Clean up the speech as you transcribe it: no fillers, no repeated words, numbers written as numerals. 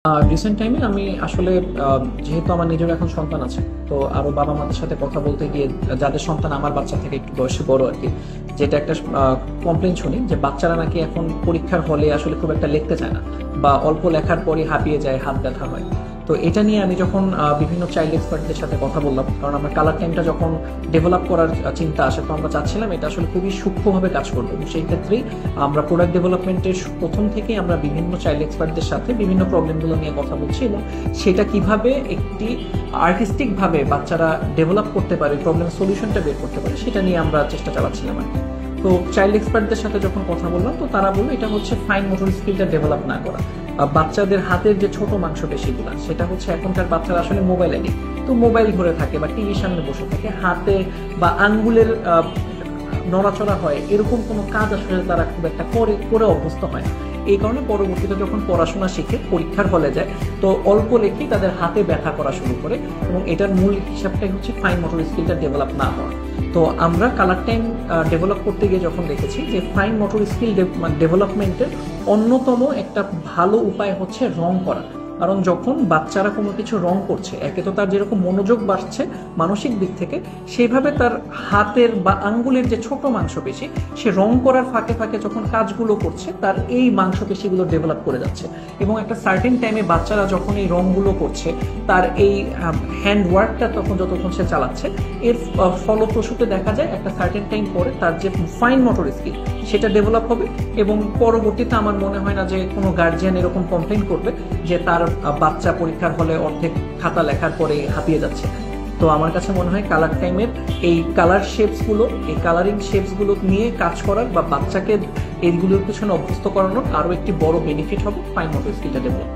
Recent টাইমে আমি আসলে যেহেতু আমার নিজের এখন সন্তান আছে, তো আরো বাবা মাদের সাথে কথা বলতে গিয়ে যাদের সন্তান আমার বাচ্চা থেকে একটু বয়সে বড় আর কি, যেটা একটা কমপ্লেন শুনি যে বাচ্চারা নাকি এখন পরীক্ষার হলে আসলে খুব একটা লিখতে চায় না, বা অল্প লেখার পরই হাঁপিয়ে যায়, হাত ব্যথা হয়। তো এটা নিয়ে আমি যখন বিভিন্ন চাইল্ড এক্সপার্টদের সাথে কথা বললাম, কারণ আমরা কালার টাইমটা যখন ডেভেলপ করার চিন্তা আসে, তো আমরা চাচ্ছিলাম এটা আসলে খুবই সূক্ষ্মভাবে কাজ করবে, এবং সেই ক্ষেত্রেই আমরা প্রোডাক্ট ডেভেলপমেন্টের প্রথম থেকেই আমরা বিভিন্ন চাইল্ড এক্সপার্টদের সাথে বিভিন্ন প্রবলেমগুলো নিয়ে কথা বলছি, এবং সেটা কিভাবে একটি আর্টিস্টিক ভাবে বাচ্চারা ডেভেলপ করতে পারে, প্রবলেম সলিউশনটা বের করতে পারে, সেটা নিয়ে আমরা চেষ্টা চালাচ্ছিলাম আর কি। তো চাইল্ড এক্সপার্টদের সাথে যখন কথা বললাম, তো তারা বললো এটা হচ্ছে ফাইন মোটর স্কিলটা ডেভেলপ না করা। বাচ্চাদের হাতের যে ছোট মাংসপেশিগুলো, সেটা হচ্ছে এখনকার বাচ্চারা আসলে মোবাইল এডিক্ট, তো মোবাইল ধরে থাকে বা টিভির সামনে বসে থাকে, হাতে বা আঙ্গুলের নড়াচড়া হয়, এরকম কোনো কাজ আসলে তারা খুব একটা করে অভ্যস্ত হয় না। এই কারণে পরবর্তীতে যখন পড়াশোনা শিখে পরীক্ষার হলে যায়, তো অল্প লেখেই তাদের হাতে ব্যথা করা শুরু করে, এবং এটার মূল হিসাবটাই হচ্ছে ফাইন মোটর স্কিলটা ডেভেলপ না হওয়া। তো আমরা কালার টাইম ডেভেলপ করতে গিয়ে যখন দেখেছি যে ফাইন মোটর স্কিল ডেভেলপমেন্টের অন্যতম একটা ভালো উপায় হচ্ছে রং করা। কারণ যখন বাচ্চারা কোনো কিছু রং করছে, একে তো তার যেরকম মনোযোগ বাড়ছে মানসিক দিক থেকে, সেইভাবে তার হাতের বা আঙ্গুলের যে ছোট মাংসপেশি, সে রং করার ফাঁকে ফাঁকে যখন কাজগুলো করছে, তার এই মাংসপেশিগুলো ডেভেলপ করে যাচ্ছে। এবং একটা সার্টেন টাইমে বাচ্চারা যখন এই রংগুলো করছে, তার এই হ্যান্ড ওয়ার্কটা তখন যতক্ষণ সে চালাচ্ছে, এর ফলপ্রসূতে দেখা যায় একটা সার্টেন টাইম পরে তার যে ফাইন মোটর স্কিল, সেটা ডেভেলপ হবে। এবং পরবর্তীতে আমার মনে হয় না যে কোনো গার্জিয়ান এরকম কমপ্লেন করবে যে তার বাচ্চা পরীক্ষার হলে অর্ধেক খাতা লেখার পরে হাঁপিয়ে যাচ্ছে। তো আমার কাছে মনে হয় কালার টাইমের এই কালার শেপসগুলো, এই কালারিং শেপসগুলো নিয়ে কাজ করার বা বাচ্চাকে এইগুলোর পিছনে অভ্যস্ত করানোর আরো একটি বড় বেনিফিট হবে ফাইন মোটর স্কিলটা ডেভেলপ।